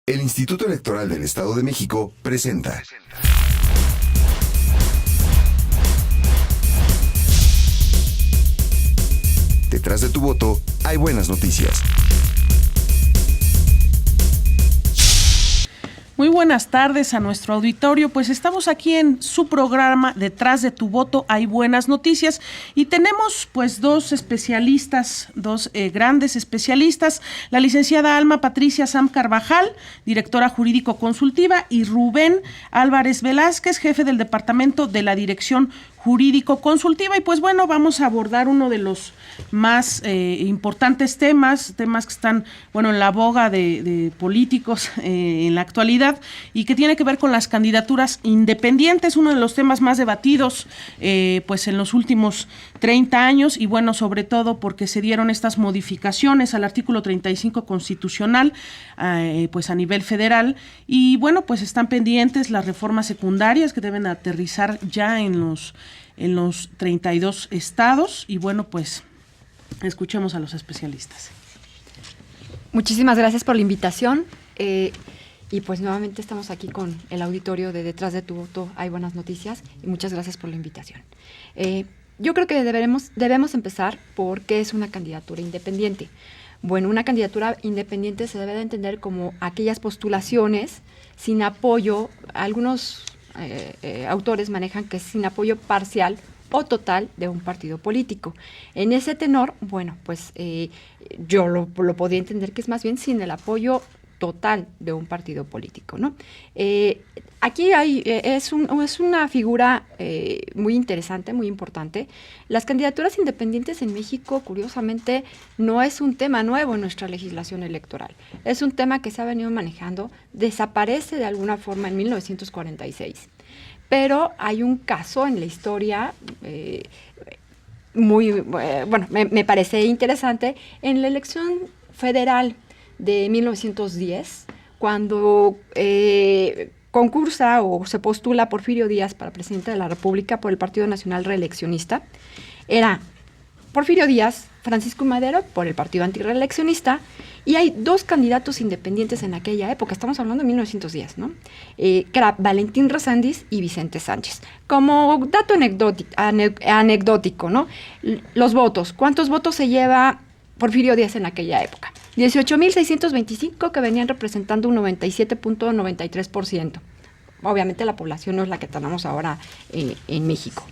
El Instituto Electoral del Estado de México presenta. Detrás de tu voto hay buenas noticias. Muy buenas tardes a nuestro auditorio, pues estamos aquí en su programa Detrás de tu voto hay buenas noticias y tenemos pues dos especialistas, dos grandes especialistas, la licenciada Alma Patricia Sam Carvajal, directora jurídico consultiva, y Rubén Álvarez Velázquez, jefe del departamento de la Dirección Jurídico Consultiva. Y pues bueno, vamos a abordar uno de los más importantes temas que están en la boga de políticos en la actualidad y que tiene que ver con las candidaturas independientes, uno de los temas más debatidos pues en los últimos 30 años y bueno, sobre todo porque se dieron estas modificaciones al artículo 35 constitucional pues a nivel federal y bueno, pues están pendientes las reformas secundarias que deben aterrizar ya en los 32 estados y bueno, pues escuchemos a los especialistas. Muchísimas gracias por la invitación y pues nuevamente estamos aquí con el auditorio de Detrás de tu voto hay buenas noticias y muchas gracias por la invitación. Yo creo que debemos empezar por qué es una candidatura independiente. Bueno, una candidatura independiente se debe de entender como aquellas postulaciones sin apoyo. Algunos autores manejan que es sin apoyo parcial o total de un partido político. En ese tenor, bueno, pues yo lo podría entender que es más bien sin el apoyo total de un partido político, ¿no? Aquí es una figura muy interesante, muy importante. Las candidaturas independientes en México, curiosamente, no es un tema nuevo en nuestra legislación electoral. Es un tema que se ha venido manejando, desaparece de alguna forma en 1946. Pero hay un caso en la historia me parece interesante, en la elección federal de 1910, cuando concursa o se postula Porfirio Díaz para presidente de la República por el Partido Nacional Reeleccionista. Era Porfirio Díaz, Francisco I. Madero por el Partido Antirreeleccionista, y hay dos candidatos independientes en aquella época, estamos hablando de 1910, ¿no? Que era Valentín Reséndiz y Vicente Sánchez. Como dato anecdótico, ¿no? Los votos, ¿cuántos votos se lleva Porfirio Díaz en aquella época? 18,625, que venían representando un 97.93%. Obviamente la población no es la que tenemos ahora en México.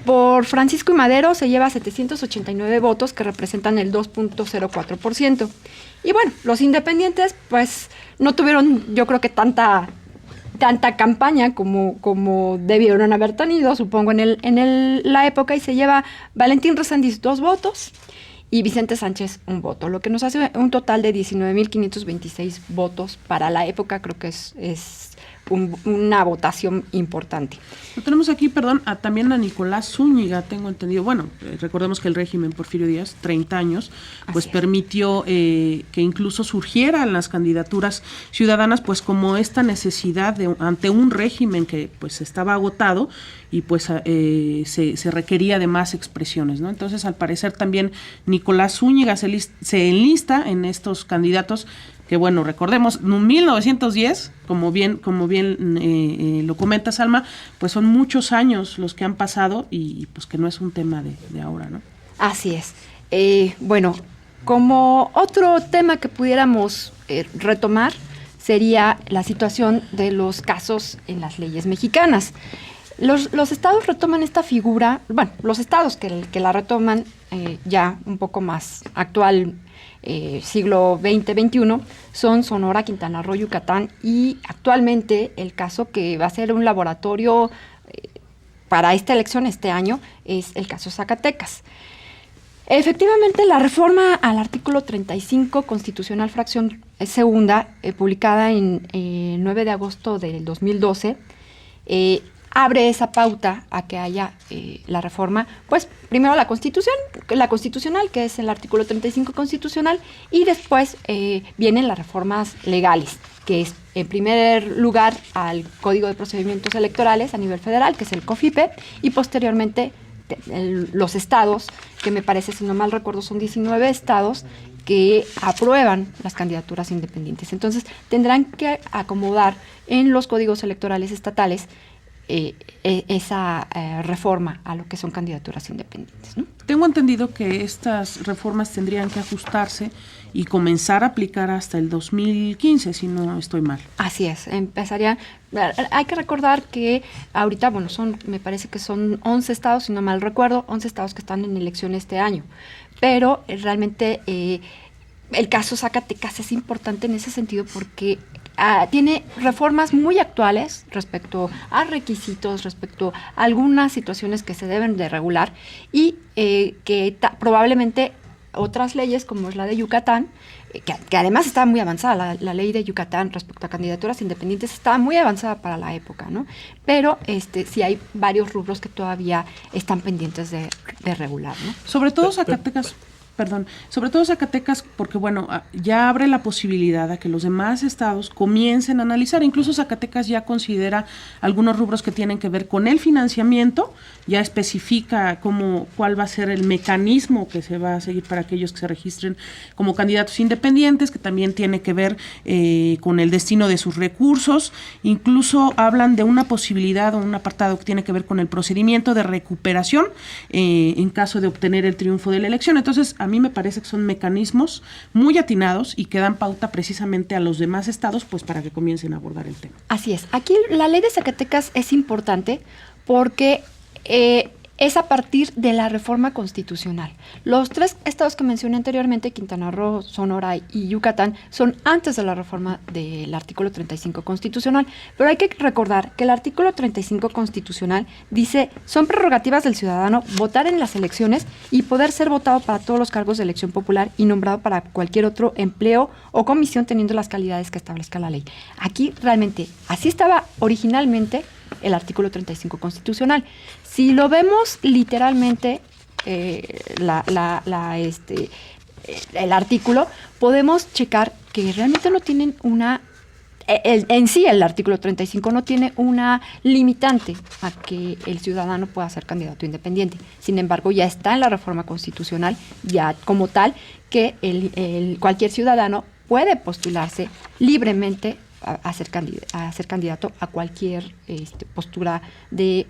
Por Francisco I. Madero se lleva 789 votos, que representan el 2.04%. Y bueno, los independientes pues no tuvieron, yo creo que tanta campaña como debieron haber tenido, supongo, en la época, y se lleva Valentín Reséndiz 2 votos y Vicente Sánchez 1 voto, lo que nos hace un total de 19,526 votos para la época. Creo que es una votación importante. Tenemos aquí, también a Nicolás Zúñiga, tengo entendido. Bueno, recordemos que el régimen Porfirio Díaz, 30 años, pues permitió que incluso surgieran las candidaturas ciudadanas, pues como esta necesidad ante un régimen que pues estaba agotado y pues se requería de más expresiones, ¿no? Entonces, al parecer también Nicolás Zúñiga se enlista en estos candidatos que bueno, recordemos, 1910, como bien lo comentas, Alma, pues son muchos años los que han pasado y pues que no es un tema de ahora, ¿no? Así es. Bueno, como otro tema que pudiéramos retomar sería la situación de los casos en las leyes mexicanas. Los estados retoman esta figura, bueno, los estados que la retoman ya un poco más actual, siglo XX-XXI, son Sonora, Quintana Roo, Yucatán, y actualmente el caso que va a ser un laboratorio para esta elección este año es el caso Zacatecas. Efectivamente, la reforma al artículo 35 constitucional fracción segunda, publicada en 9 de agosto del 2012, abre esa pauta a que haya la reforma, pues primero la constitucional, que es el artículo 35 constitucional, y después vienen las reformas legales, que es en primer lugar al Código de Procedimientos Electorales a nivel federal, que es el COFIPE, y posteriormente los estados, que me parece, si no mal recuerdo, son 19 estados, que aprueban las candidaturas independientes. Entonces, tendrán que acomodar en los códigos electorales estatales esa reforma a lo que son candidaturas independientes, ¿no? Tengo entendido que estas reformas tendrían que ajustarse y comenzar a aplicar hasta el 2015, si no estoy mal. Así es, empezarían. Hay que recordar que ahorita, bueno, me parece que son 11 estados, si no mal recuerdo, 11 estados que están en elección este año, pero realmente el caso Zacatecas es importante en ese sentido porque tiene reformas muy actuales respecto a requisitos, respecto a algunas situaciones que se deben de regular y que probablemente otras leyes, como es la de Yucatán, que además está muy avanzada, la ley de Yucatán respecto a candidaturas independientes está muy avanzada para la época, ¿no? Pero sí hay varios rubros que todavía están pendientes de regular, ¿no? Sobre todo Zacatecas. Sobre todo Zacatecas, porque bueno, ya abre la posibilidad a que los demás estados comiencen a analizar. Incluso Zacatecas ya considera algunos rubros que tienen que ver con el financiamiento, ya especifica cuál va a ser el mecanismo que se va a seguir para aquellos que se registren como candidatos independientes, que también tiene que ver con el destino de sus recursos. Incluso hablan de una posibilidad o un apartado que tiene que ver con el procedimiento de recuperación en caso de obtener el triunfo de la elección. Entonces, a mí me parece que son mecanismos muy atinados y que dan pauta precisamente a los demás estados pues para que comiencen a abordar el tema. Así es. Aquí la ley de Zacatecas es importante porque es a partir de la reforma constitucional. Los 3 estados que mencioné anteriormente, Quintana Roo, Sonora y Yucatán, son antes de la reforma del artículo 35 constitucional. Pero hay que recordar que el artículo 35 constitucional dice, son prerrogativas del ciudadano votar en las elecciones y poder ser votado para todos los cargos de elección popular y nombrado para cualquier otro empleo o comisión teniendo las calidades que establezca la ley. Aquí realmente, así estaba originalmente el artículo 35 constitucional. Si lo vemos literalmente, el artículo, podemos checar que realmente no tienen en sí el artículo 35 no tiene una limitante a que el ciudadano pueda ser candidato independiente. Sin embargo, ya está en la reforma constitucional, ya como tal, que cualquier ciudadano puede postularse libremente a ser candidato a cualquier postura de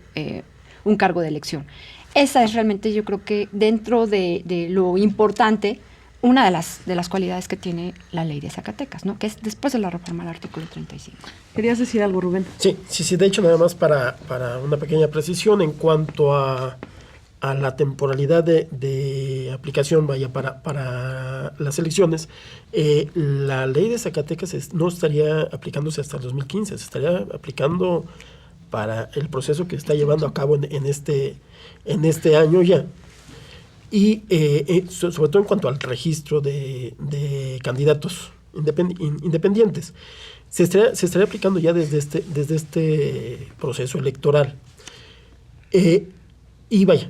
un cargo de elección. Esa es realmente, yo creo que dentro de lo importante, una de las cualidades que tiene la ley de Zacatecas, ¿no? Que es después de la reforma al artículo 35. ¿Querías decir algo, Rubén? Sí, de hecho, nada más para una pequeña precisión en cuanto a la temporalidad de aplicación, para las elecciones, la ley de Zacatecas no estaría aplicándose hasta el 2015, se estaría aplicando para el proceso que está llevando a cabo en este año ya. Y sobre todo en cuanto al registro de candidatos independientes, se estaría aplicando ya desde este proceso electoral. Y vaya,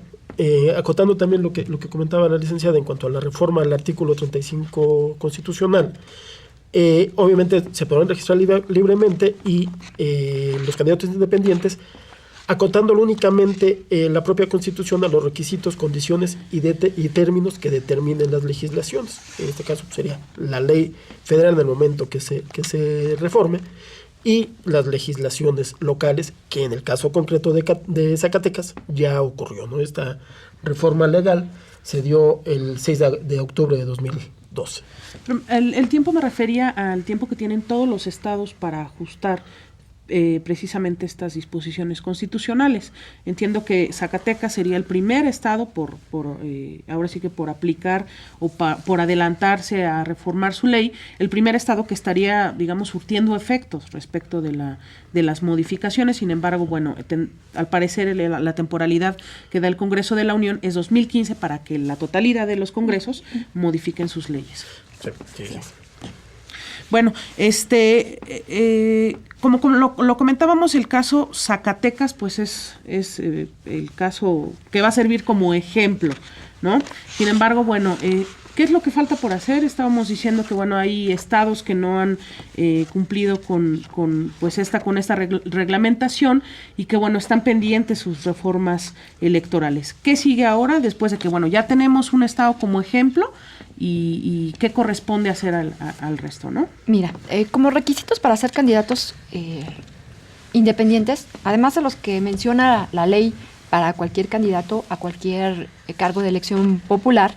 acotando también lo que comentaba la licenciada en cuanto a la reforma al artículo 35 constitucional, obviamente se podrán registrar libremente y los candidatos independientes, acotándolo únicamente la propia Constitución a los requisitos, condiciones y términos que determinen las legislaciones. En este caso sería la ley federal en el momento que se reforme y las legislaciones locales, que en el caso concreto de Zacatecas ya ocurrió, ¿no? Esta reforma legal se dio el 6 de octubre de 2012. El tiempo me refería al tiempo que tienen todos los estados para ajustar precisamente estas disposiciones constitucionales. Entiendo que Zacatecas sería el primer estado ahora sí que por aplicar o por adelantarse a reformar su ley, el primer estado que estaría, digamos, surtiendo efectos respecto de las modificaciones. Sin embargo, bueno, al parecer la temporalidad que da el Congreso de la Unión es 2015 para que la totalidad de los congresos modifiquen sus leyes. Sí. Bueno, como lo comentábamos, el caso Zacatecas, pues es el caso que va a servir como ejemplo, ¿no? Sin embargo, bueno, ¿Qué es lo que falta por hacer? Estábamos diciendo que, bueno, hay estados que no han cumplido con esta reglamentación y que, bueno, están pendientes sus reformas electorales. ¿Qué sigue ahora después de que, bueno, ya tenemos un estado como ejemplo y qué corresponde hacer al resto, ¿no? Mira, como requisitos para ser candidatos independientes, además de los que menciona la ley para cualquier candidato a cualquier cargo de elección popular,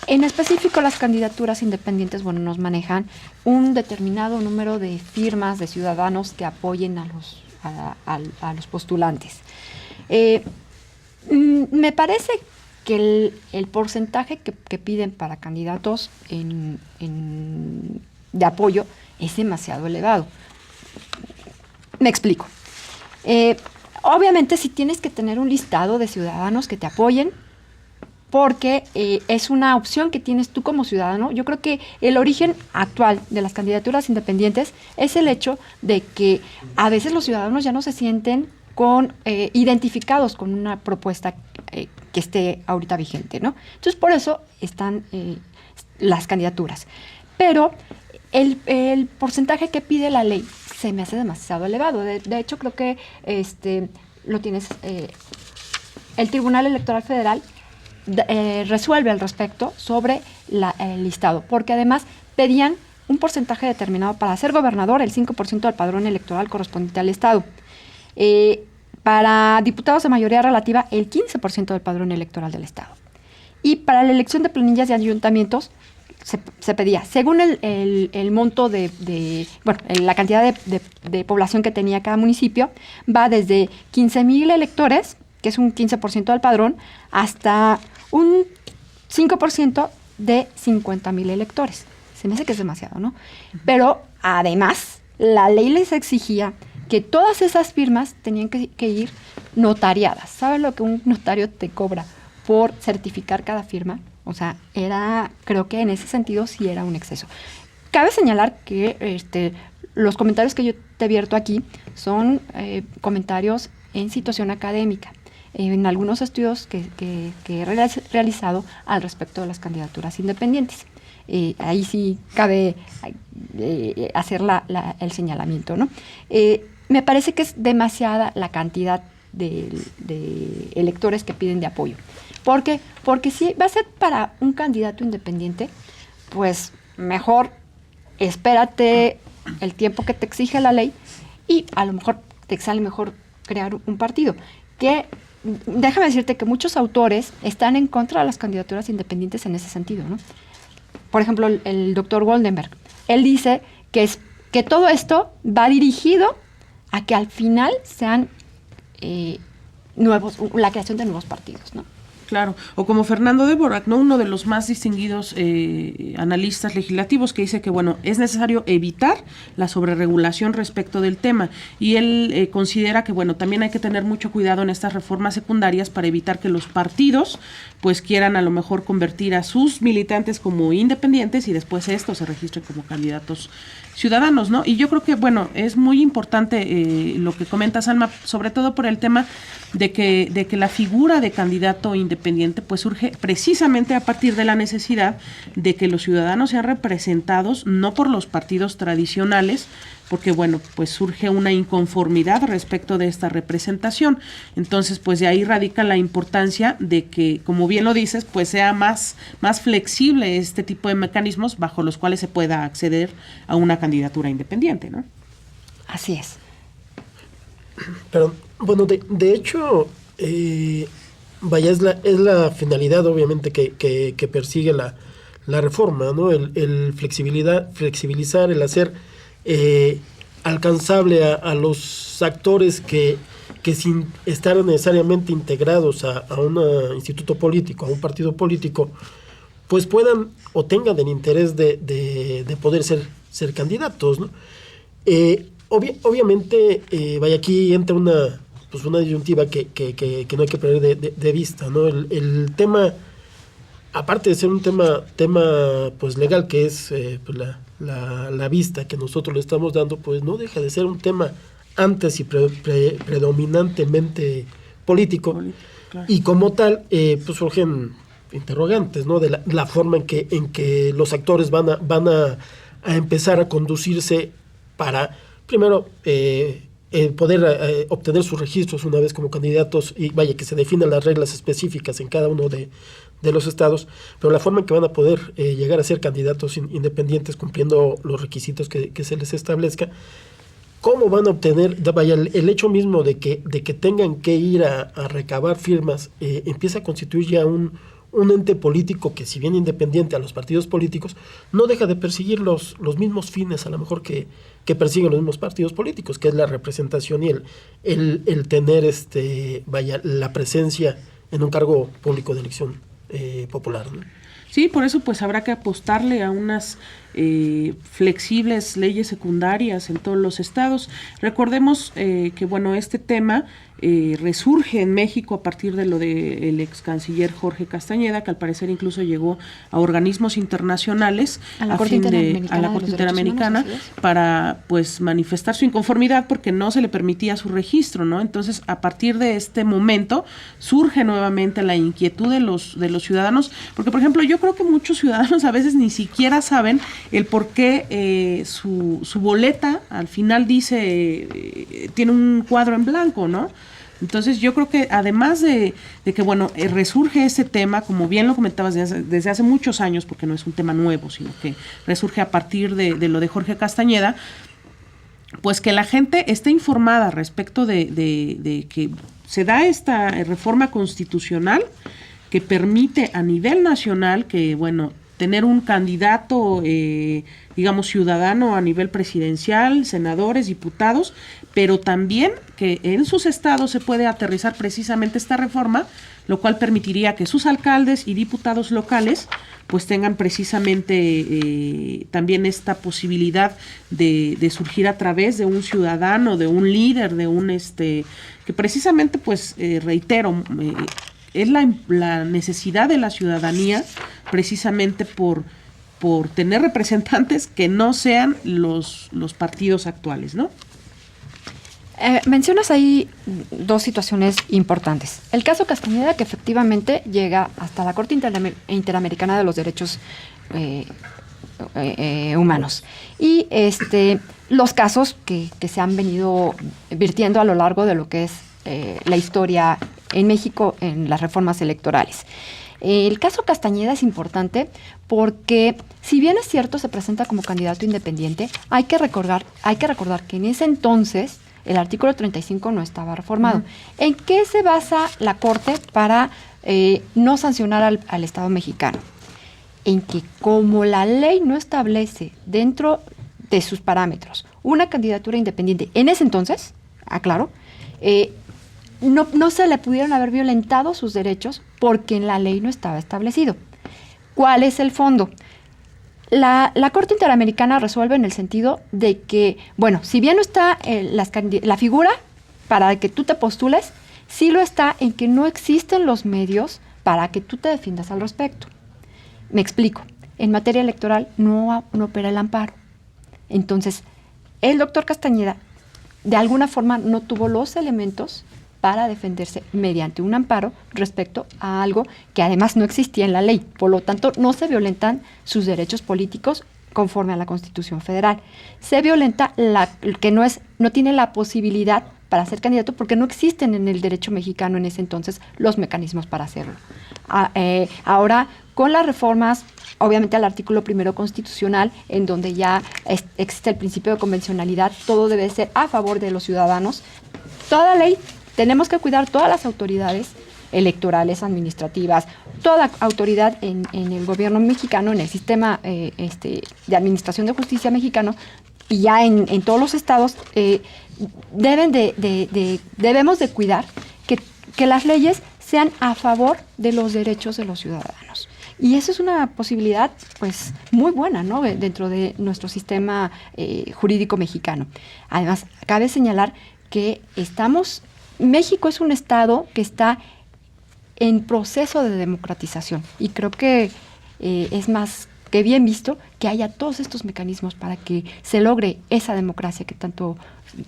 en específico las candidaturas independientes, bueno, nos manejan un determinado número de firmas de ciudadanos que apoyen a los postulantes. Me parece que el porcentaje que piden para candidatos de apoyo es demasiado elevado. Me explico. Obviamente, si tienes que tener un listado de ciudadanos que te apoyen, porque es una opción que tienes tú como ciudadano. Yo creo que el origen actual de las candidaturas independientes es el hecho de que a veces los ciudadanos ya no se sienten identificados con una propuesta que esté ahorita vigente, ¿no? Entonces, por eso están las candidaturas. Pero el porcentaje que pide la ley se me hace demasiado elevado. De hecho, creo que lo tienes. El Tribunal Electoral Federal resuelve al respecto sobre el listado, porque además pedían un porcentaje determinado para ser gobernador, el 5% del padrón electoral correspondiente al estado. Para diputados de mayoría relativa, el 15% del padrón electoral del estado. Y para la elección de planillas de ayuntamientos, se pedía, según el monto la cantidad de población que tenía cada municipio, va desde 15,000 electores, que es un 15% del padrón, hasta un 5% de 50,000 electores. Se me hace que es demasiado, ¿no? Pero además, la ley les exigía que todas esas firmas tenían que ir notariadas. ¿Sabes lo que un notario te cobra por certificar cada firma? O sea, creo que en ese sentido sí era un exceso. Cabe señalar que los comentarios que yo te vierto aquí son comentarios en situación académica, en algunos estudios que he realizado al respecto de las candidaturas independientes. Ahí sí cabe hacer el señalamiento, ¿no? Me parece que es demasiada la cantidad de electores que piden de apoyo. ¿Por qué? Porque si va a ser para un candidato independiente, pues mejor espérate el tiempo que te exige la ley y a lo mejor te sale mejor crear un partido. Que déjame decirte que muchos autores están en contra de las candidaturas independientes en ese sentido, ¿no? Por ejemplo, el doctor Goldenberg. Él dice que todo esto va dirigido a que al final sean la creación de nuevos partidos, ¿no? Claro, o como Fernando de Borac, ¿no? Uno de los más distinguidos analistas legislativos que dice que, bueno, es necesario evitar la sobreregulación respecto del tema, y él considera que, bueno, también hay que tener mucho cuidado en estas reformas secundarias para evitar que los partidos pues quieran a lo mejor convertir a sus militantes como independientes y después estos se registren como candidatos ciudadanos, ¿no? Y yo creo que, bueno, es muy importante lo que comenta Salma, sobre todo por el tema de que la figura de candidato independiente pues surge precisamente a partir de la necesidad de que los ciudadanos sean representados no por los partidos tradicionales, porque, bueno, pues surge una inconformidad respecto de esta representación. Entonces, pues de ahí radica la importancia de que, como bien lo dices, pues sea más flexible este tipo de mecanismos bajo los cuales se pueda acceder a una candidatura independiente, ¿no? Así es. Pero, bueno, de hecho, vaya, es la finalidad, obviamente, que persigue la reforma, ¿no? El flexibilizar, el hacer alcanzable a los actores que sin estar necesariamente integrados a un instituto político, a un partido político, pues puedan o tengan el interés de poder ser candidatos, ¿no? Obviamente, vaya, aquí entra una disyuntiva que no hay que perder de vista, ¿no? El tema, aparte de ser un tema pues legal, que es pues la vista que nosotros le estamos dando, pues no deja de ser un tema antes y predominantemente político. Claro. Y como tal, pues surgen interrogantes, ¿no? De la forma en que los actores van a empezar a conducirse para, primero, poder obtener sus registros una vez como candidatos y que se definan las reglas específicas en cada uno de los estados, pero la forma en que van a poder llegar a ser candidatos independientes cumpliendo los requisitos que se les establezca. ¿Cómo van a obtener? El hecho mismo de que tengan que ir a recabar firmas empieza a constituir ya un ente político que, si bien independiente a los partidos políticos, no deja de perseguir los mismos fines a lo mejor que persiguen los mismos partidos políticos, que es la representación y el tener la presencia en un cargo público de elección popular, ¿no? Sí, por eso pues habrá que apostarle a unas flexibles leyes secundarias en todos los estados. Recordemos que bueno, este tema resurge en México a partir de lo del ex canciller Jorge Castañeda, que al parecer incluso llegó a organismos internacionales a la Corte Interamericana para pues manifestar su inconformidad porque no se le permitía su registro, ¿no? Entonces, a partir de este momento surge nuevamente la inquietud de los ciudadanos, porque por ejemplo, yo creo que muchos ciudadanos a veces ni siquiera saben el por qué su boleta al final dice tiene un cuadro en blanco, ¿no? Entonces yo creo que además de que, bueno, resurge ese tema, como bien lo comentabas desde hace muchos años, porque no es un tema nuevo, sino que resurge a partir de lo de Jorge Castañeda, pues que la gente esté informada respecto de que se da esta reforma constitucional que permite a nivel nacional que, bueno, tener un candidato, digamos, ciudadano a nivel presidencial, senadores, diputados, pero también que en sus estados se puede aterrizar precisamente esta reforma, lo cual permitiría que sus alcaldes y diputados locales pues tengan precisamente también esta posibilidad de surgir a través de un ciudadano, de un líder, de un que precisamente pues reitero, es la necesidad de la ciudadanía precisamente por tener representantes que no sean los partidos actuales, ¿no? Mencionas ahí dos situaciones importantes. El caso Castañeda, que efectivamente llega hasta la Corte Interamericana de los Derechos Humanos. Y los casos que se han venido virtiendo a lo largo de lo que es la historia en México en las reformas electorales. El caso Castañeda es importante porque, si bien es cierto, se presenta como candidato independiente, hay que recordar que en ese entonces el artículo 35 no estaba reformado. Uh-huh. ¿En qué se basa la Corte para no sancionar al Estado mexicano? En que, como la ley no establece dentro de sus parámetros una candidatura independiente en ese entonces, aclaro, no se le pudieron haber violentado sus derechos porque en la ley no estaba establecido. ¿Cuál es el fondo? La Corte Interamericana resuelve en el sentido de que, bueno, si bien no está la figura para que tú te postules, sí lo está en que no existen los medios para que tú te defiendas al respecto. Me explico. En materia electoral no opera el amparo. Entonces, el doctor Castañeda, de alguna forma, no tuvo los elementos para defenderse mediante un amparo respecto a algo que además no existía en la ley. Por lo tanto, no se violentan sus derechos políticos conforme a la Constitución Federal. Se violenta que no tiene la posibilidad para ser candidato porque no existen en el derecho mexicano en ese entonces los mecanismos para hacerlo. Ahora, con las reformas, obviamente al artículo 1 constitucional, en donde ya existe el principio de convencionalidad, todo debe ser a favor de los ciudadanos. Toda ley, tenemos que cuidar todas las autoridades electorales, administrativas, toda autoridad en el gobierno mexicano, en el sistema de administración de justicia mexicano, y ya en todos los estados, debemos de cuidar que las leyes sean a favor de los derechos de los ciudadanos. Y eso es una posibilidad, pues, muy buena, ¿no?, dentro de nuestro sistema jurídico mexicano. Además, cabe señalar que México es un estado que está en proceso de democratización y creo que es más que bien visto, que haya todos estos mecanismos para que se logre esa democracia que tanto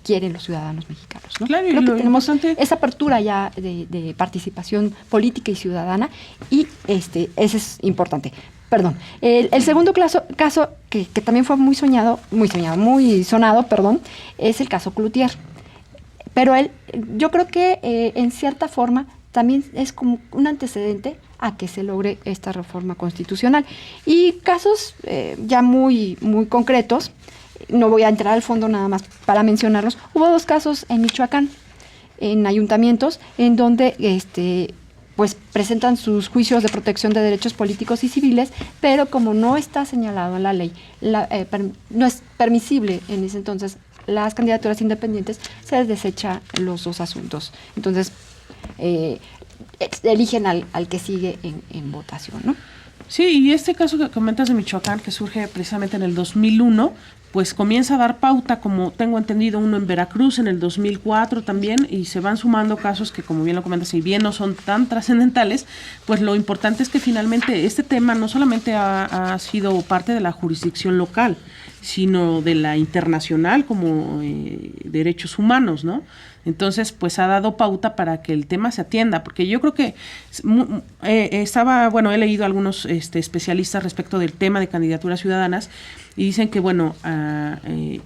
quieren los ciudadanos mexicanos, ¿no? Claro, creo y que lo tenemos importante... esa apertura ya de participación política y ciudadana, y ese es importante. Perdón. El segundo caso que también fue muy sonado, es el caso Cloutier. Pero yo creo que en cierta forma también es como un antecedente a que se logre esta reforma constitucional. Y casos ya muy, muy concretos, no voy a entrar al fondo nada más para mencionarlos. Hubo 2 casos en Michoacán, en ayuntamientos, en donde pues presentan sus juicios de protección de derechos políticos y civiles, pero como no está señalado en la ley, no es permisible en ese entonces las candidaturas independientes, se desecha los 2 asuntos. Entonces, eligen al que sigue en votación, ¿no? Sí, y este caso que comentas de Michoacán, que surge precisamente en el 2001, pues comienza a dar pauta, como tengo entendido, uno en Veracruz en el 2004 también, y se van sumando casos que, como bien lo comentas, si bien no son tan trascendentales, pues lo importante es que finalmente este tema no solamente ha sido parte de la jurisdicción local, sino de la internacional como derechos humanos, ¿no? Entonces, pues ha dado pauta para que el tema se atienda, porque yo creo que he leído a algunos especialistas respecto del tema de candidaturas ciudadanas y dicen que, bueno,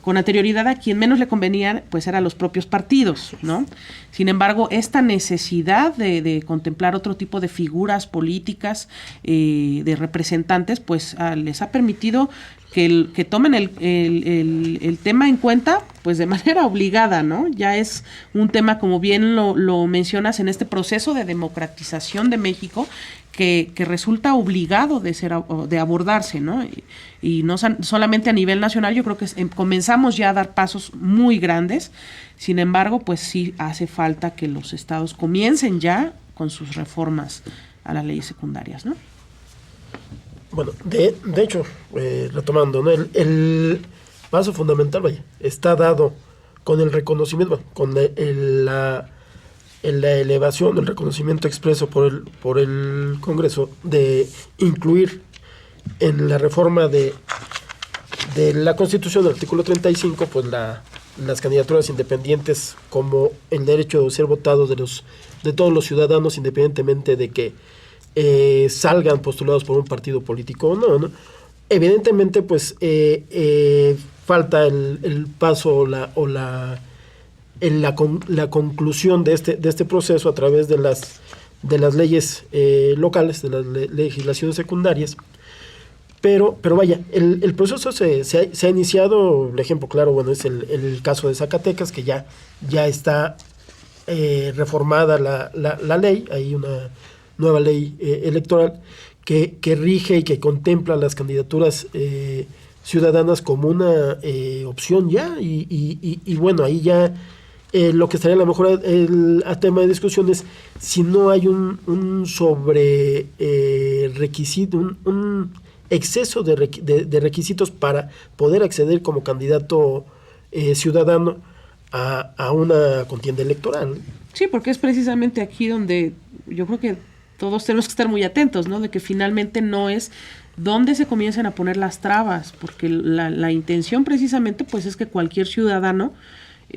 con anterioridad a quien menos le convenía, pues eran los propios partidos, ¿no? Sin embargo, esta necesidad de contemplar otro tipo de figuras políticas, de representantes, pues les ha permitido que tomen el tema en cuenta, pues de manera obligada, ¿no? Ya es un tema, como bien lo mencionas, en este proceso de democratización de México, que resulta obligado de abordarse, ¿no? Y no solamente a nivel nacional, yo creo que comenzamos ya a dar pasos muy grandes. Sin embargo, pues sí hace falta que los estados comiencen ya con sus reformas a las leyes secundarias, ¿no? Bueno, de hecho, retomando, ¿no? El paso fundamental, está dado con el reconocimiento, con la elevación, el reconocimiento expreso por el Congreso de incluir en la reforma de la Constitución, el artículo 35, pues las candidaturas independientes como el derecho de ser votados de todos los ciudadanos, independientemente de que salgan postulados por un partido político o no, ¿no? Evidentemente, pues falta el paso o la conclusión de este proceso a través de las leyes locales, de las legislaciones secundarias. Pero vaya, el proceso se ha iniciado. El ejemplo claro, bueno, es el caso de Zacatecas, que ya está reformada la ley. Hay una nueva ley electoral que rige y que contempla las candidaturas ciudadanas como una opción ya, y bueno, ahí ya lo que estaría a lo mejor a tema de discusión es si no hay un sobre requisito, un exceso de requisitos para poder acceder como candidato ciudadano a una contienda electoral. Sí, porque es precisamente aquí donde yo creo que todos tenemos que estar muy atentos, ¿no? De que finalmente no es donde se comiencen a poner las trabas, porque la intención precisamente pues es que cualquier ciudadano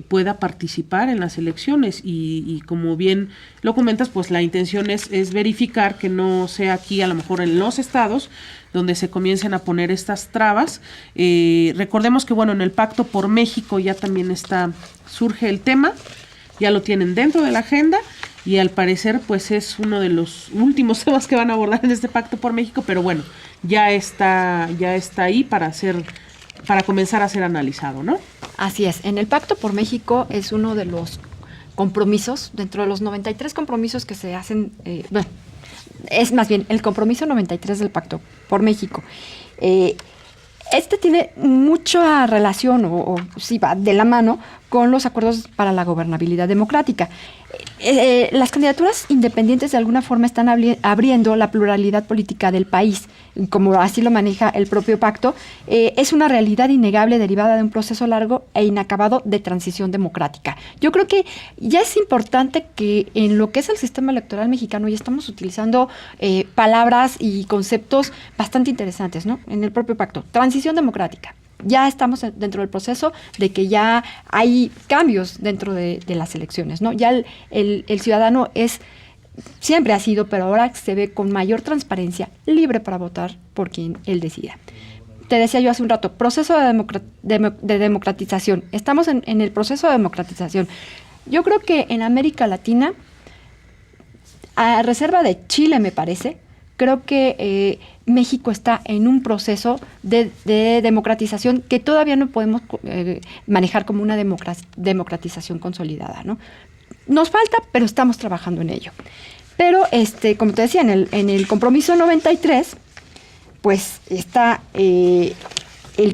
pueda participar en las elecciones y como bien lo comentas, pues la intención es verificar que no sea aquí, a lo mejor en los estados, donde se comiencen a poner estas trabas. Recordemos que, bueno, en el Pacto por México ya también surge el tema, ya lo tienen dentro de la agenda, y al parecer pues es uno de los últimos temas que van a abordar en este Pacto por México, pero bueno, ya está ahí para comenzar a ser analizado, ¿no? Así es, en el Pacto por México es uno de los compromisos, dentro de los 93 compromisos que se hacen, es más bien el compromiso 93 del Pacto por México. Tiene mucha relación, o sí va de la mano, con los acuerdos para la gobernabilidad democrática. las candidaturas independientes de alguna forma están abriendo la pluralidad política del país, como así lo maneja el propio pacto. Es una realidad innegable derivada de un proceso largo e inacabado de transición democrática. Yo creo que ya es importante que en lo que es el sistema electoral mexicano ya estamos utilizando palabras y conceptos bastante interesantes, ¿no? En el propio pacto, transición democrática. Ya estamos dentro del proceso de que ya hay cambios dentro de las elecciones, ¿no? Ya el ciudadano siempre ha sido, pero ahora se ve con mayor transparencia, libre para votar por quien él decida. Te decía yo hace un rato, proceso de democratización. Estamos en el proceso de democratización. Yo creo que en América Latina, a reserva de Chile, me parece, creo que México está en un proceso de democratización que todavía no podemos manejar como una democratización consolidada, ¿no? Nos falta, pero estamos trabajando en ello. Pero, como te decía, en el compromiso 93, pues está el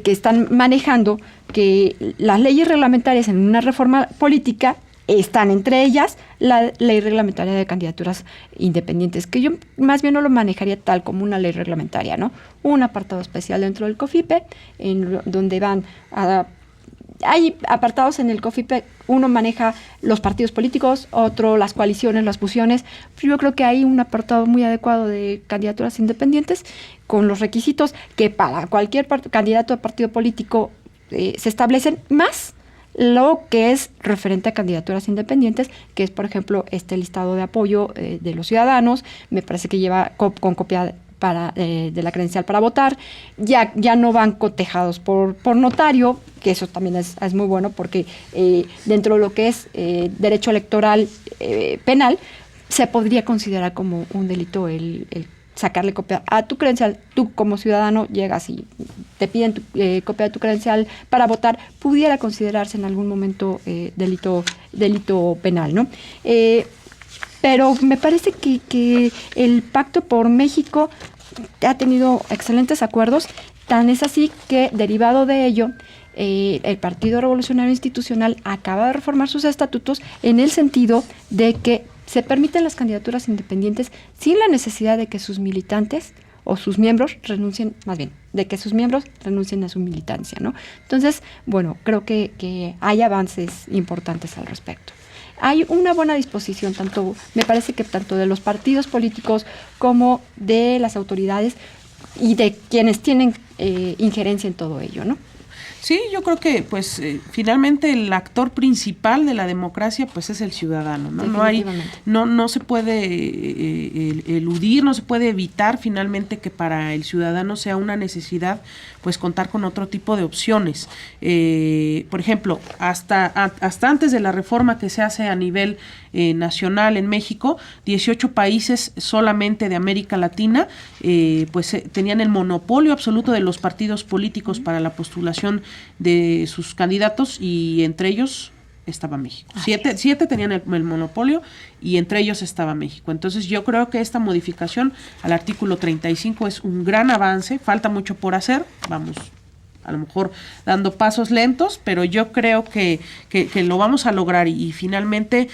que están manejando que las leyes reglamentarias en una reforma política están entre ellas la ley reglamentaria de candidaturas independientes, que yo más bien no lo manejaría tal como una ley reglamentaria, ¿no? Un apartado especial dentro del COFIPE, donde hay apartados en el COFIPE, uno maneja los partidos políticos, otro las coaliciones, las fusiones. Yo creo que hay un apartado muy adecuado de candidaturas independientes con los requisitos que para cualquier candidato de partido político se establecen, más lo que es referente a candidaturas independientes, que es, por ejemplo, este listado de apoyo de los ciudadanos, me parece que lleva con copia de la credencial para votar, ya no van cotejados por notario, que eso también es muy bueno, porque dentro de lo que es derecho electoral penal, se podría considerar como un delito el sacarle copia a tu credencial. Tú como ciudadano llegas y te piden copia de tu credencial para votar, pudiera considerarse en algún momento delito penal, ¿no? Pero me parece que el Pacto por México ha tenido excelentes acuerdos, tan es así que derivado de ello, el Partido Revolucionario Institucional acaba de reformar sus estatutos en el sentido de que se permiten las candidaturas independientes sin la necesidad de que sus militantes o sus miembros renuncien, más bien, de que sus miembros renuncien a su militancia, ¿no? Entonces, bueno, creo que hay avances importantes al respecto. Hay una buena disposición, me parece que tanto de los partidos políticos como de las autoridades y de quienes tienen injerencia en todo ello, ¿no? Sí, yo creo que pues finalmente el actor principal de la democracia pues es el ciudadano, ¿no? No se puede eludir, no se puede evitar finalmente que para el ciudadano sea una necesidad pues contar con otro tipo de opciones. Por ejemplo, hasta antes de la reforma que se hace a nivel nacional en México, 18 países solamente de América Latina tenían el monopolio absoluto de los partidos políticos para la postulación de sus candidatos, y entre ellos estaba México. Siete tenían el monopolio y entre ellos estaba México. Entonces yo creo que esta modificación al artículo 35 es un gran avance, falta mucho por hacer, vamos a lo mejor dando pasos lentos, pero yo creo que lo vamos a lograr y finalmente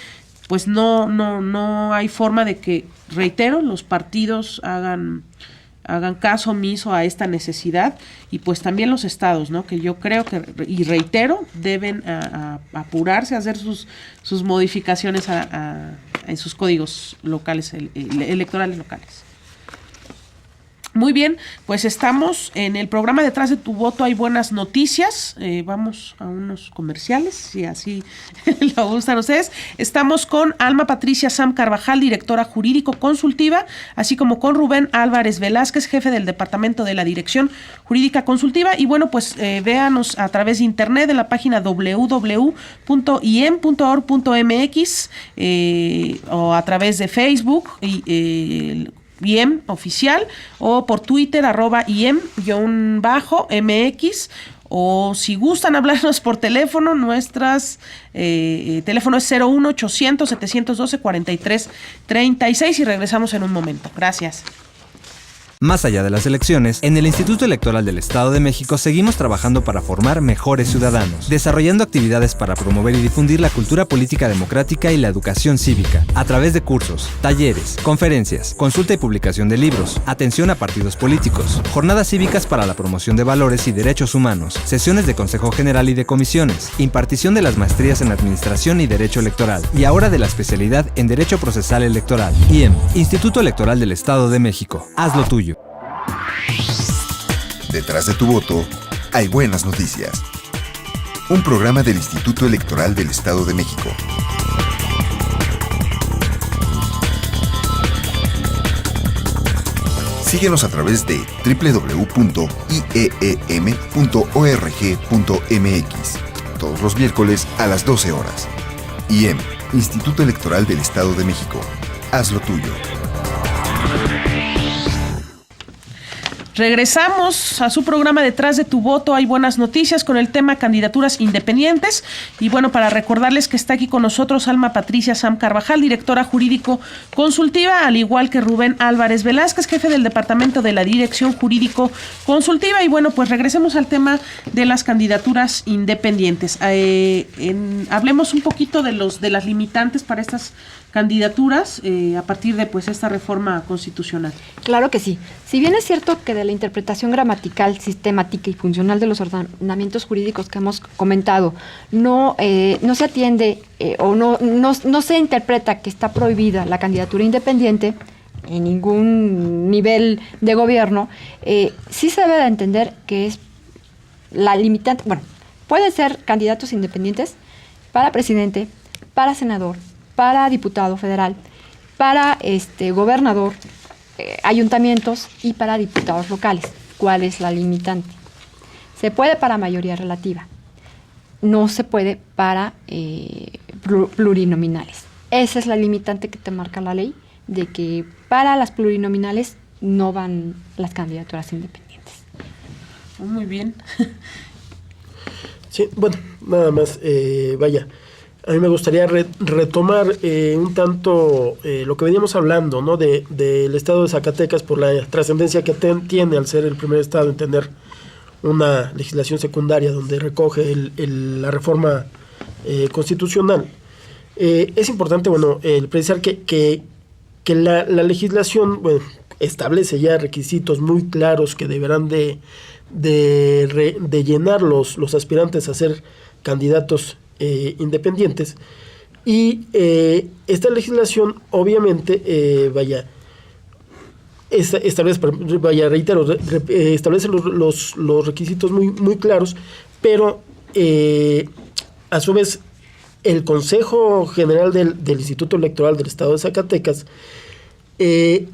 pues no hay forma de que, reitero, los partidos hagan caso omiso a esta necesidad, y pues también los estados, ¿no? Que yo creo que, y reitero, deben apurarse a hacer sus modificaciones en sus códigos locales, electorales locales. Muy bien, pues estamos en el programa Detrás de tu voto hay buenas noticias. Vamos a unos comerciales, si así lo gustan ustedes. Estamos con Alma Patricia Sam Carvajal, directora jurídico consultiva, así como con Rubén Álvarez Velázquez, jefe del departamento de la Dirección Jurídica Consultiva. Y bueno, pues véanos a través de internet en la página www.iem.org.mx o a través de Facebook y IEM oficial, o por Twitter @IEM_MX, o si gustan hablarnos por teléfono, nuestras teléfono es 01800 712 4336 y regresamos en un momento. Gracias. Más allá de las elecciones, en el Instituto Electoral del Estado de México seguimos trabajando para formar mejores ciudadanos, desarrollando actividades para promover y difundir la cultura política democrática y la educación cívica, a través de cursos, talleres, conferencias, consulta y publicación de libros, atención a partidos políticos, jornadas cívicas para la promoción de valores y derechos humanos, sesiones de Consejo General y de comisiones, impartición de las maestrías en Administración y Derecho Electoral, y ahora de la especialidad en Derecho Procesal Electoral. IEM, Instituto Electoral del Estado de México. Haz lo tuyo. Detrás de tu voto hay buenas noticias. Un programa del Instituto Electoral del Estado de México. Síguenos a través de www.ieem.org.mx todos los miércoles a las 12 horas. IEM, Instituto Electoral del Estado de México. Haz lo tuyo. Regresamos a su programa Detrás de tu voto. Hay buenas noticias con el tema candidaturas independientes. Y bueno, para recordarles que está aquí con nosotros Alma Patricia Sam Carvajal, directora jurídico consultiva, al igual que Rubén Álvarez Velázquez, jefe del departamento de la Dirección Jurídico Consultiva. Y bueno, pues regresemos al tema de las candidaturas independientes. Hablemos un poquito de las limitantes para estas candidaturas a partir de pues esta reforma constitucional. Claro que sí. Si bien es cierto que de la interpretación gramatical, sistemática y funcional de los ordenamientos jurídicos que hemos comentado no se atiende o no se interpreta que está prohibida la candidatura independiente en ningún nivel de gobierno, sí se debe de entender que es la limitante. Bueno, pueden ser candidatos independientes para presidente, para senador, para diputado federal, para gobernador, ayuntamientos y para diputados locales. ¿Cuál es la limitante? Se puede para mayoría relativa, no se puede para plurinominales. Esa es la limitante que te marca la ley, de que para las plurinominales no van las candidaturas independientes. Muy bien. Sí, bueno, nada más, a mí me gustaría retomar un tanto lo que veníamos hablando, ¿no? Del estado de Zacatecas por la trascendencia que tiene al ser el primer estado en tener una legislación secundaria donde recoge la reforma constitucional. Es importante, precisar que la legislación, establece ya requisitos muy claros que deberán de llenar los aspirantes a ser candidatos independientes, y esta legislación obviamente establece los requisitos muy claros, pero a su vez el Consejo General del Instituto Electoral del Estado de Zacatecas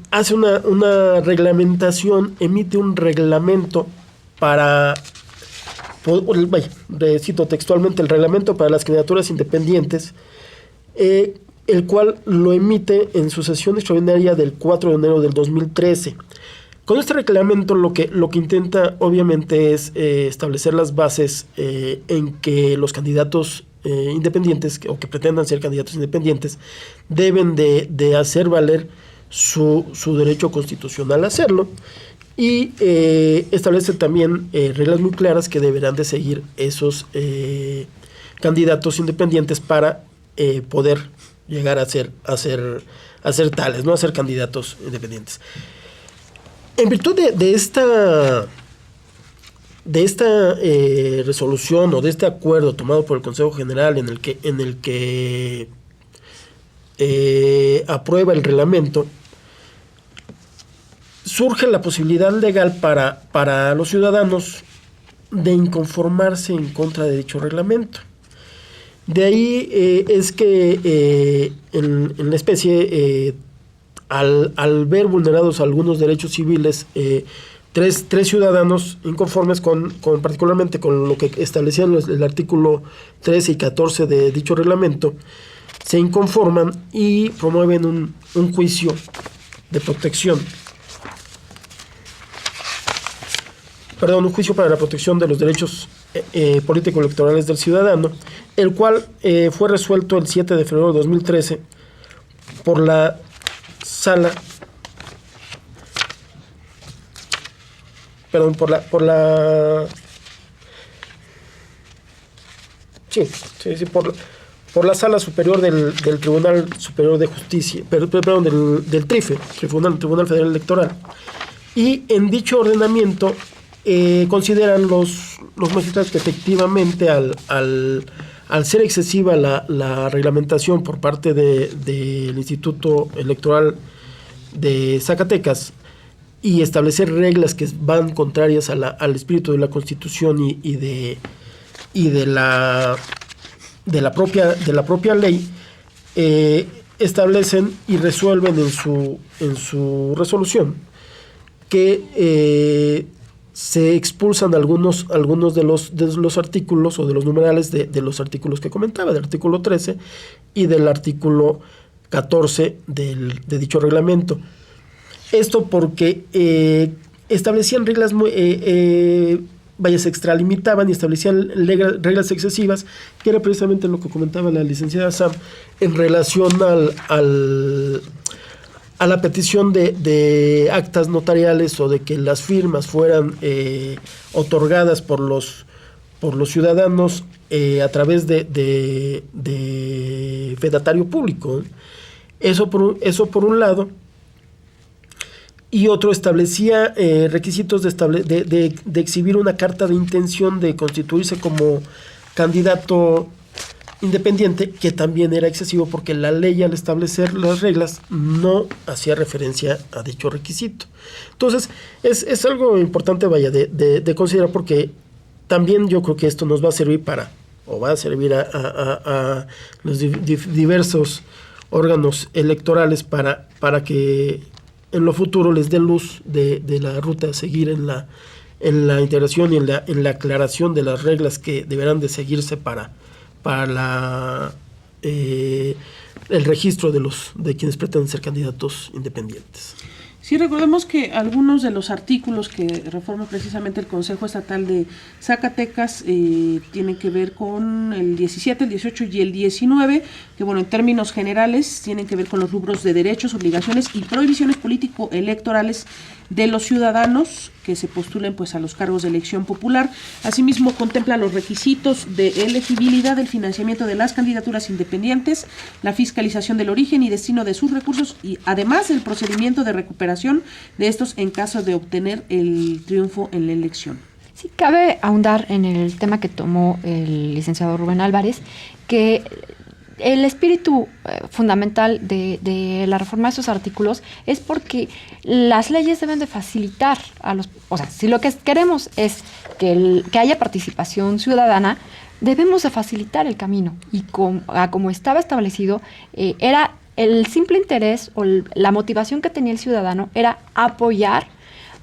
hace una reglamentación, emite un reglamento para, cito textualmente, el reglamento para las candidaturas independientes, el cual lo emite en su sesión extraordinaria del 4 de enero del 2013. Con este reglamento lo que intenta obviamente es establecer las bases en que los candidatos independientes o que pretendan ser candidatos independientes deben de hacer valer su derecho constitucional a hacerlo, y establece también reglas muy claras que deberán de seguir esos candidatos independientes para poder llegar a ser tales, ¿no? A ser candidatos independientes. En virtud de esta resolución o de este acuerdo tomado por el Consejo General en el que aprueba el reglamento, surge la posibilidad legal para los ciudadanos de inconformarse en contra de dicho reglamento. De ahí es que en la especie, al ver vulnerados algunos derechos civiles, tres ciudadanos inconformes particularmente con lo que establecían el artículo 13 y 14 de dicho reglamento, se inconforman y promueven un juicio de protección. Un juicio para la protección de los derechos político-electorales del ciudadano, el cual fue resuelto el 7 de febrero de 2013 por la Sala perdón, por la Sala Superior del Tribunal Superior de Justicia, perdón, del TRIFE, Tribunal Federal Electoral. Y en dicho ordenamiento consideran los magistrados que efectivamente al ser excesiva la reglamentación por parte del Instituto Electoral de Zacatecas y establecer reglas que van contrarias al espíritu de la Constitución y de la propia ley, establecen y resuelven en su resolución que se expulsan algunos de los artículos o de los numerales de los artículos que comentaba, del artículo 13 y del artículo 14 de dicho reglamento. Esto porque establecían reglas se extralimitaban y establecían reglas excesivas, que era precisamente lo que comentaba la licenciada Sam en relación a la petición de actas notariales o de que las firmas fueran otorgadas por los ciudadanos a través de fedatario público. Eso por un lado. Y otro establecía requisitos de exhibir una carta de intención de constituirse como candidato independiente, que también era excesivo porque la ley, al establecer las reglas, no hacía referencia a dicho requisito. Entonces, es algo importante, de considerar, porque también yo creo que esto nos va a servir va a servir a los diversos órganos electorales para que en lo futuro les dé luz de la ruta a seguir en la integración y en la aclaración de las reglas que deberán de seguirse para el registro de quienes pretenden ser candidatos independientes. Sí, recordemos que algunos de los artículos que reforma precisamente el Consejo Estatal de Zacatecas tienen que ver con el 17, el 18 y el 19, que en términos generales tienen que ver con los rubros de derechos, obligaciones y prohibiciones político-electorales de los ciudadanos que se postulen a los cargos de elección popular. Asimismo, contempla los requisitos de elegibilidad del financiamiento de las candidaturas independientes, la fiscalización del origen y destino de sus recursos y además el procedimiento de recuperación de estos en caso de obtener el triunfo en la elección. Sí, cabe ahondar en el tema que tomó el licenciado Rubén Álvarez, que el espíritu fundamental de la reforma de esos artículos es porque las leyes deben de facilitar si lo que queremos es que haya participación ciudadana, debemos de facilitar el camino. Y como estaba establecido, era el simple interés o la motivación que tenía el ciudadano era apoyar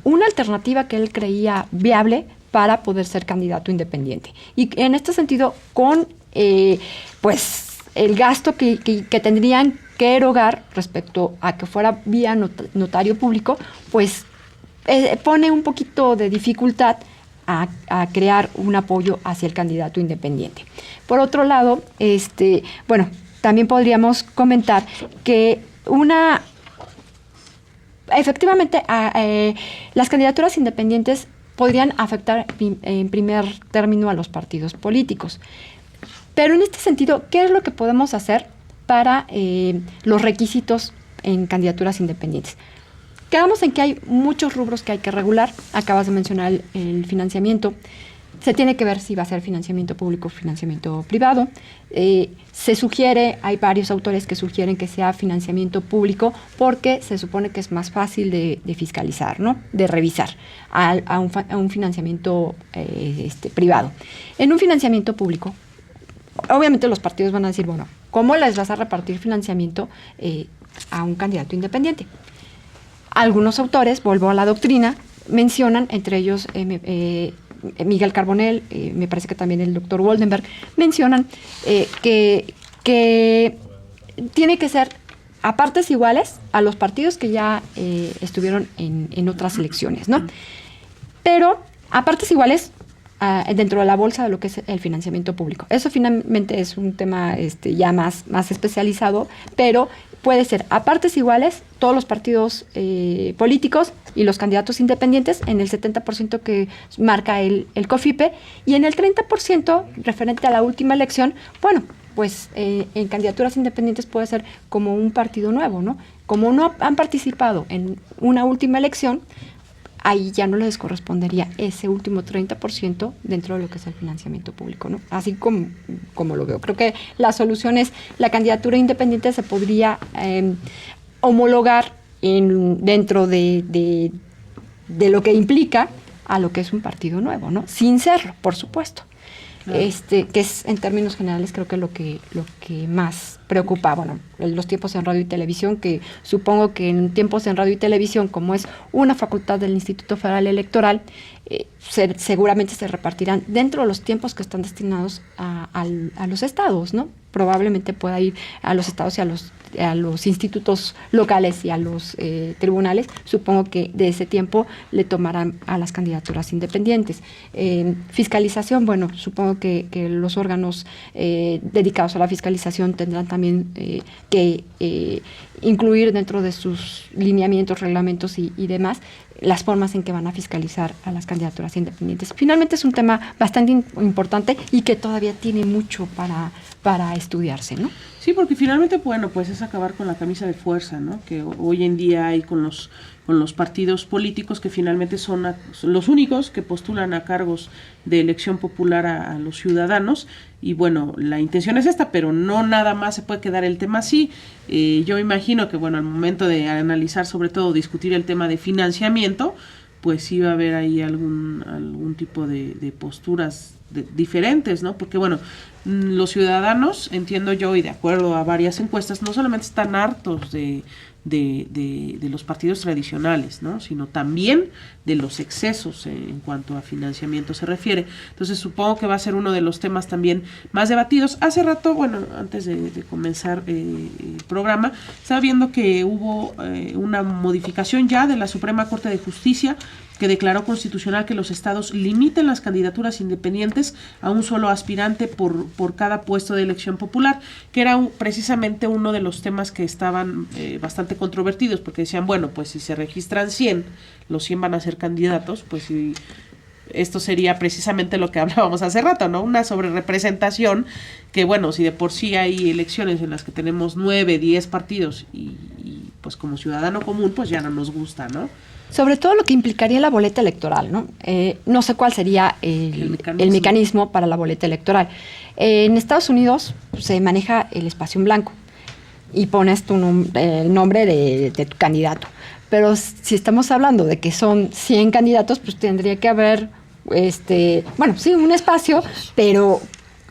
una alternativa que él creía viable para poder ser candidato independiente. Y en este sentido, con el gasto que tendrían que erogar respecto a que fuera vía notario público, pone un poquito de dificultad a crear un apoyo hacia el candidato independiente. Por otro lado, también podríamos comentar que efectivamente las candidaturas independientes podrían afectar en primer término a los partidos políticos. Pero en este sentido, ¿qué es lo que podemos hacer para los requisitos en candidaturas independientes? Quedamos en que hay muchos rubros que hay que regular. Acabas de mencionar el financiamiento. Se tiene que ver si va a ser financiamiento público o financiamiento privado. Se sugiere, hay varios autores que sugieren que sea financiamiento público porque se supone que es más fácil de fiscalizar, ¿no? De revisar a un financiamiento privado. En un financiamiento público, obviamente los partidos van a decir, ¿cómo les vas a repartir financiamiento a un candidato independiente? Algunos autores, vuelvo a la doctrina, mencionan, entre ellos Miguel Carbonell, me parece que también el doctor Woldenberg, mencionan que tiene que ser a partes iguales a los partidos que ya estuvieron en otras elecciones, ¿no? Pero a partes iguales dentro de la bolsa de lo que es el financiamiento público. Eso finalmente es un tema ya más especializado, pero puede ser a partes iguales todos los partidos políticos y los candidatos independientes en el 70% que marca el COFIPE, y en el 30% referente a la última elección, bueno, pues en candidaturas independientes puede ser como un partido nuevo, ¿no? Como no han participado en una última elección, ahí ya no les correspondería ese último 30% dentro de lo que es el financiamiento público, ¿no? Así como lo veo. Creo que la solución es la candidatura independiente se podría homologar dentro de lo que implica a lo que es un partido nuevo, ¿no? Sin serlo, por supuesto. Que es en términos generales creo que lo que más preocupa, bueno, los tiempos en radio y televisión, que supongo que en tiempos en radio y televisión, como es una facultad del Instituto Federal Electoral, seguramente se repartirán dentro de los tiempos que están destinados a los estados, ¿no? Probablemente pueda ir a los estados y a los institutos locales y a los tribunales. Supongo que de ese tiempo le tomarán a las candidaturas independientes. Fiscalización, bueno, supongo que los órganos dedicados a la fiscalización tendrán también que incluir dentro de sus lineamientos, reglamentos y demás las formas en que van a fiscalizar a las candidaturas independientes. Finalmente es un tema bastante importante y que todavía tiene mucho para estudiarse, ¿no? Sí, porque finalmente, bueno, pues es acabar con la camisa de fuerza, ¿no? Que hoy en día hay con los partidos políticos, que finalmente son los únicos que postulan a cargos de elección popular a los ciudadanos. Y bueno, la intención es esta, pero no nada más se puede quedar el tema así. Yo imagino que, bueno, al momento de analizar, sobre todo discutir el tema de financiamiento, pues sí va a haber ahí algún tipo de posturas diferentes, ¿no? Porque, bueno, los ciudadanos, entiendo yo, y de acuerdo a varias encuestas, no solamente están hartos de los partidos tradicionales, ¿no? Sino también de los excesos en cuanto a financiamiento se refiere. Entonces supongo que va a ser uno de los temas también más debatidos. Hace rato, bueno, antes de comenzar el programa, estaba viendo que hubo una modificación ya de la Suprema Corte de Justicia que declaró constitucional que los estados limiten las candidaturas independientes a un solo aspirante por cada puesto de elección popular, que era precisamente uno de los temas que estaban bastante controvertidos, porque decían, bueno, pues si se registran 100, los 100 van a ser candidatos, pues si esto sería precisamente lo que hablábamos hace rato, ¿no? Una sobrerepresentación que, bueno, si de por sí hay elecciones en las que tenemos 9, 10 partidos y pues como ciudadano común, pues ya no nos gusta, ¿no? Sobre todo lo que implicaría la boleta electoral, ¿no? No sé cuál sería el mecanismo para la boleta electoral. En Estados Unidos se maneja el espacio en blanco y pones el nombre de tu candidato. Pero si estamos hablando de que son 100 candidatos, pues tendría que haber, bueno, sí, un espacio, pero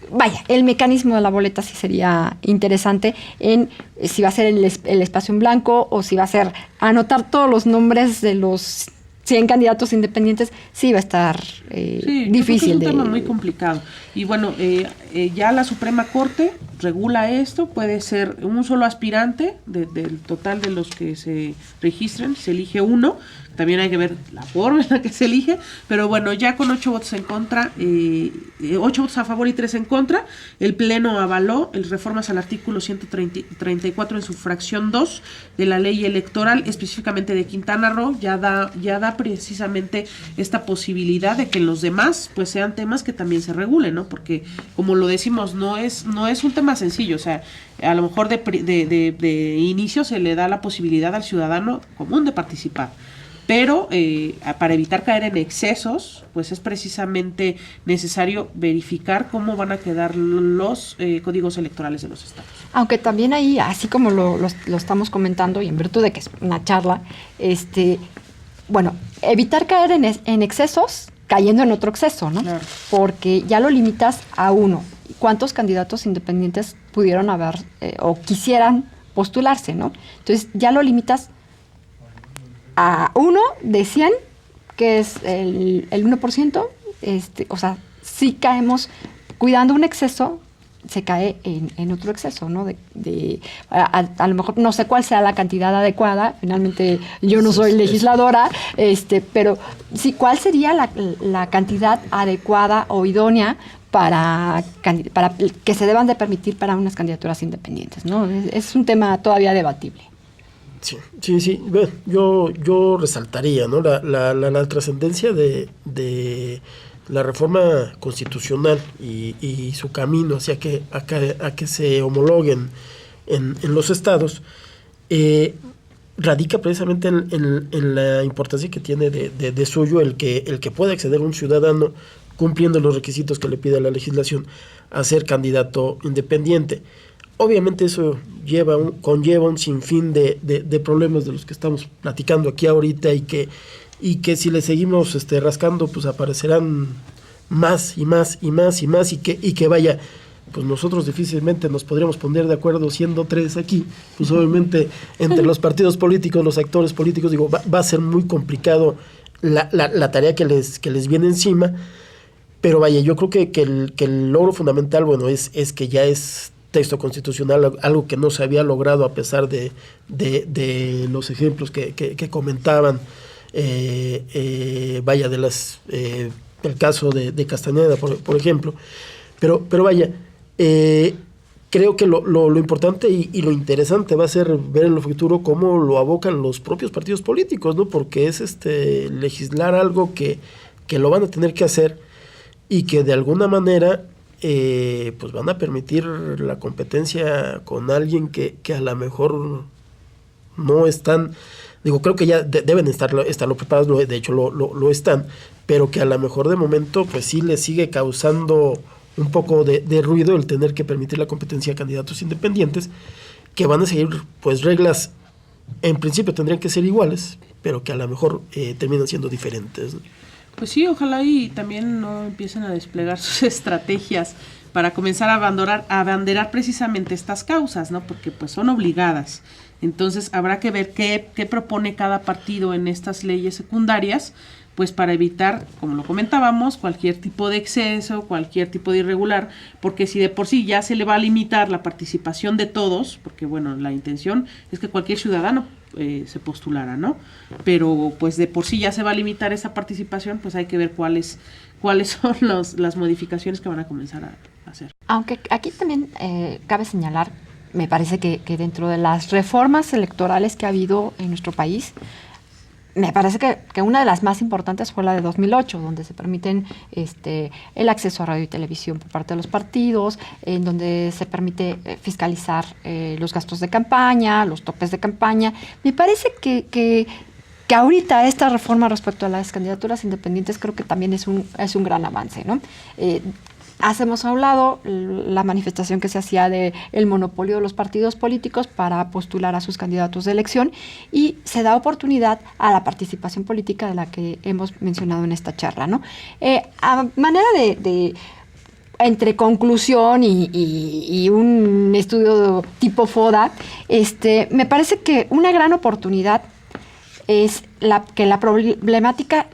vaya, el mecanismo de la boleta sí sería interesante en si va a ser el espacio en blanco o si va a ser anotar todos los nombres de los 100 candidatos independientes, sí va a estar difícil. Es un tema muy complicado. Y bueno, ya la Suprema Corte regula esto, puede ser un solo aspirante del total de los que se registren, se elige uno. También hay que ver la forma en la que se elige, pero bueno, ya con 8 votos en contra, 8 votos a favor y 3 en contra, el Pleno avaló el reformas al artículo 134 en su fracción 2 de la ley electoral, específicamente de Quintana Roo, ya da precisamente esta posibilidad de que los demás pues sean temas que también se regulen, ¿no? Porque como lo decimos, no es un tema sencillo, o sea, a lo mejor de inicio se le da la posibilidad al ciudadano común de participar. Pero para evitar caer en excesos, pues es precisamente necesario verificar cómo van a quedar los códigos electorales de los estados. Aunque también ahí, así como lo estamos comentando, y en virtud de que es una charla, bueno, evitar caer en excesos cayendo en otro exceso, ¿no? Claro. Porque ya lo limitas a uno. ¿Cuántos candidatos independientes pudieron haber o quisieran postularse, ¿no? Entonces ya lo limitas a 1 de 100, que es el 1%, o sea, si caemos cuidando un exceso, se cae en otro exceso, ¿no? A lo mejor no sé cuál sea la cantidad adecuada, finalmente yo no soy legisladora, pero sí, ¿cuál sería la cantidad adecuada o idónea para que se deban de permitir para unas candidaturas independientes, ¿no? Es un tema todavía debatible. Sí. Bueno, yo resaltaría, ¿no?, la trascendencia de la reforma constitucional y su camino hacia a que se homologuen en los estados, radica precisamente en la importancia que tiene de suyo el que pueda acceder un ciudadano cumpliendo los requisitos que le pide la legislación a ser candidato independiente. Obviamente eso conlleva un sinfín de problemas de los que estamos platicando aquí ahorita y que si le seguimos rascando, pues aparecerán más y que vaya, pues nosotros difícilmente nos podríamos poner de acuerdo siendo tres aquí, pues obviamente entre los partidos políticos, los actores políticos, va a ser muy complicado la tarea que les viene encima, pero vaya, yo creo que el logro fundamental, bueno, es que ya es texto constitucional, algo que no se había logrado a pesar de los ejemplos que comentaban, vaya, el caso de Castañeda, por ejemplo, pero vaya, creo que lo importante y lo interesante va a ser ver en el futuro cómo lo abocan los propios partidos políticos, ¿no? Porque es legislar algo que lo van a tener que hacer y que de alguna manera pues van a permitir la competencia con alguien que a lo mejor no están, creo que ya deben estarlo preparados, de hecho lo están, pero que a lo mejor de momento pues sí les sigue causando un poco de ruido el tener que permitir la competencia a candidatos independientes, que van a seguir pues reglas, en principio tendrían que ser iguales, pero que a lo mejor terminan siendo diferentes, ¿no? Pues sí, ojalá y también no empiecen a desplegar sus estrategias para comenzar a abanderar precisamente estas causas, ¿no? Porque pues son obligadas. Entonces habrá que ver qué propone cada partido en estas leyes secundarias, pues para evitar, como lo comentábamos, cualquier tipo de exceso, cualquier tipo de irregular, porque si de por sí ya se le va a limitar la participación de todos, porque bueno, la intención es que cualquier ciudadano se postulara, ¿no? Pero pues de por sí ya se va a limitar esa participación, pues hay que ver cuáles son las modificaciones que van a comenzar a hacer. Aunque aquí también cabe señalar, me parece que dentro de las reformas electorales que ha habido en nuestro país, me parece que una de las más importantes fue la de 2008, donde se permiten el acceso a radio y televisión por parte de los partidos, en donde se permite fiscalizar los gastos de campaña, los topes de campaña. Me parece que ahorita esta reforma respecto a las candidaturas independientes creo que también es un gran avance, ¿no? Hacemos a un lado la manifestación que se hacía de el monopolio de los partidos políticos para postular a sus candidatos de elección y se da oportunidad a la participación política de la que hemos mencionado en esta charla, ¿no? A manera de entre conclusión y un estudio tipo FODA, me parece que una gran oportunidad es la problemática,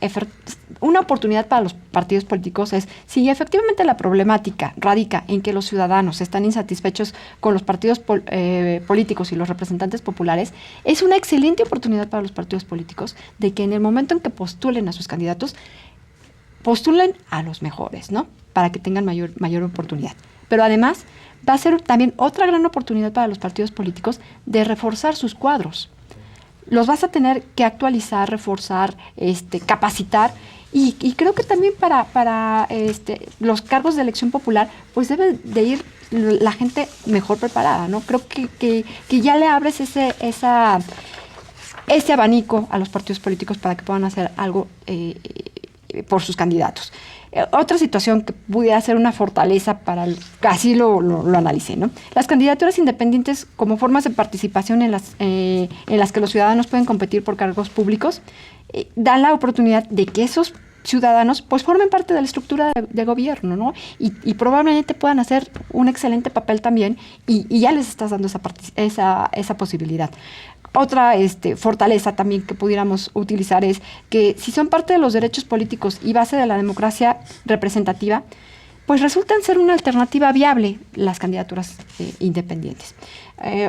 una oportunidad para los partidos políticos es, si efectivamente la problemática radica en que los ciudadanos están insatisfechos con los partidos políticos y los representantes populares, es una excelente oportunidad para los partidos políticos de que en el momento en que postulen a sus candidatos, postulen a los mejores, ¿no? Para que tengan mayor oportunidad. Pero además va a ser también otra gran oportunidad para los partidos políticos de reforzar sus cuadros. Los vas a tener que actualizar, reforzar, capacitar y creo que también para los cargos de elección popular pues debe de ir la gente mejor preparada, ¿no? Creo que ya le abres ese abanico a los partidos políticos para que puedan hacer algo por sus candidatos. Otra situación que pudiera ser una fortaleza así lo analicé, ¿no? Las candidaturas independientes como formas de participación en las que los ciudadanos pueden competir por cargos públicos dan la oportunidad de que esos ciudadanos pues formen parte de la estructura de gobierno, ¿no? Y probablemente puedan hacer un excelente papel también y ya les estás dando esa posibilidad. Otra fortaleza también que pudiéramos utilizar es que si son parte de los derechos políticos y base de la democracia representativa, pues resultan ser una alternativa viable las candidaturas independientes.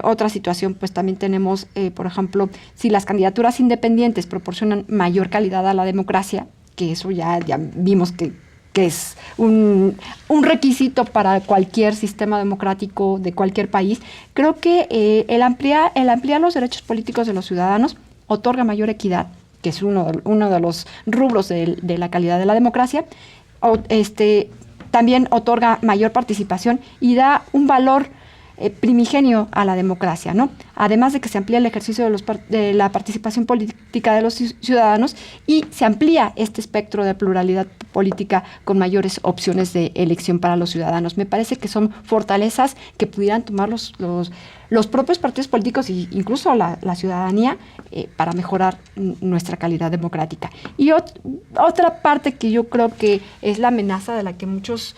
Otra situación, pues también tenemos, por ejemplo, si las candidaturas independientes proporcionan mayor calidad a la democracia, que eso ya vimos que que es un requisito para cualquier sistema democrático de cualquier país, creo que el ampliar los derechos políticos de los ciudadanos otorga mayor equidad, que es uno de los rubros de la calidad de la democracia. También otorga mayor participación y da un valor primigenio a la democracia, ¿no? Además de que se amplía el ejercicio de la participación política de los ciudadanos y se amplía este espectro de pluralidad política con mayores opciones de elección para los ciudadanos. Me parece que son fortalezas que pudieran tomar los propios partidos políticos e incluso la ciudadanía para mejorar nuestra calidad democrática. Y otra parte que yo creo que es la amenaza de la que muchos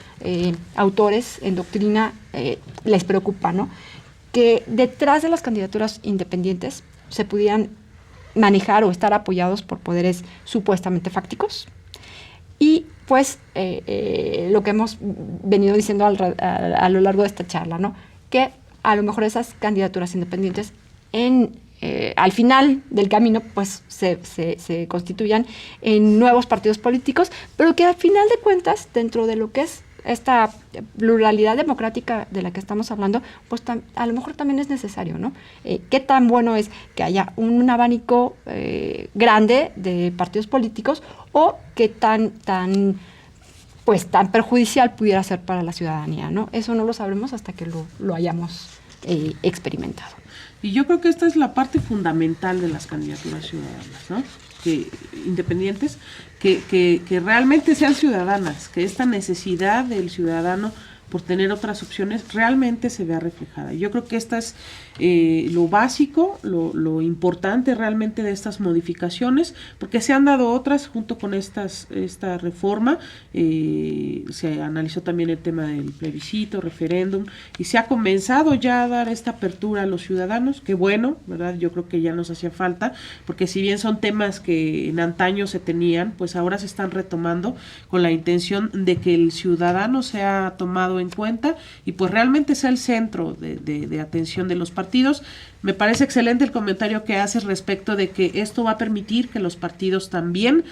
autores en doctrina les preocupa, ¿no? Que detrás de las candidaturas independientes se pudieran manejar o estar apoyados por poderes supuestamente fácticos. Y pues lo que hemos venido diciendo a lo largo de esta charla, ¿no? Que a lo mejor esas candidaturas independientes al final del camino pues se constituyan en nuevos partidos políticos, pero que al final de cuentas, dentro de lo que es esta pluralidad democrática de la que estamos hablando, pues a lo mejor también es necesario, ¿no? ¿Qué tan bueno es que haya un abanico grande de partidos políticos o qué tan perjudicial pudiera ser para la ciudadanía, ¿no? Eso no lo sabremos hasta que lo hayamos experimentado. Y yo creo que esta es la parte fundamental de las candidaturas ciudadanas, ¿no? Independientes, que realmente sean ciudadanas, que esta necesidad del ciudadano por tener otras opciones realmente se vea reflejada. Yo creo que esta es lo básico, lo importante realmente de estas modificaciones, porque se han dado otras junto con esta reforma. Se analizó también el tema del plebiscito, referéndum, y se ha comenzado ya a dar esta apertura a los ciudadanos. Qué bueno, ¿verdad? Yo creo que ya nos hacía falta, porque si bien son temas que en antaño se tenían, pues ahora se están retomando con la intención de que el ciudadano sea tomado en cuenta y pues realmente sea el centro de atención de los partidos. Me parece excelente el comentario que haces respecto de que esto va a permitir que los partidos también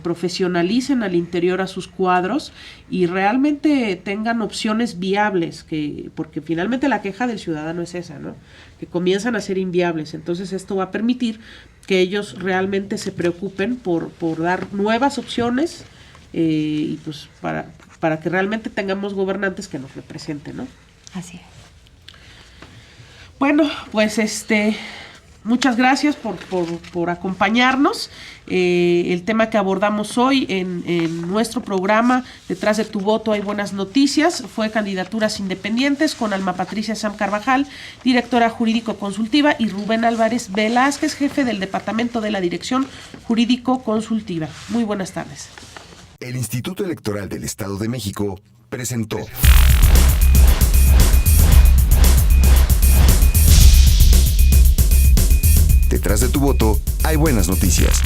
profesionalicen al interior a sus cuadros y realmente tengan opciones viables, porque finalmente la queja del ciudadano es esa, ¿no? Que comienzan a ser inviables. Entonces esto va a permitir que ellos realmente se preocupen por dar nuevas opciones y pues para que realmente tengamos gobernantes que nos representen, ¿no? Así es. Bueno, pues muchas gracias por acompañarnos. El tema que abordamos hoy en nuestro programa Detrás de tu voto hay buenas noticias fue candidaturas independientes con Alma Patricia Sam Carvajal, directora jurídico consultiva, y Rubén Álvarez Velázquez, jefe del departamento de la Dirección Jurídico Consultiva. Muy buenas tardes. El Instituto Electoral del Estado de México presentó Detrás de tu voto hay buenas noticias.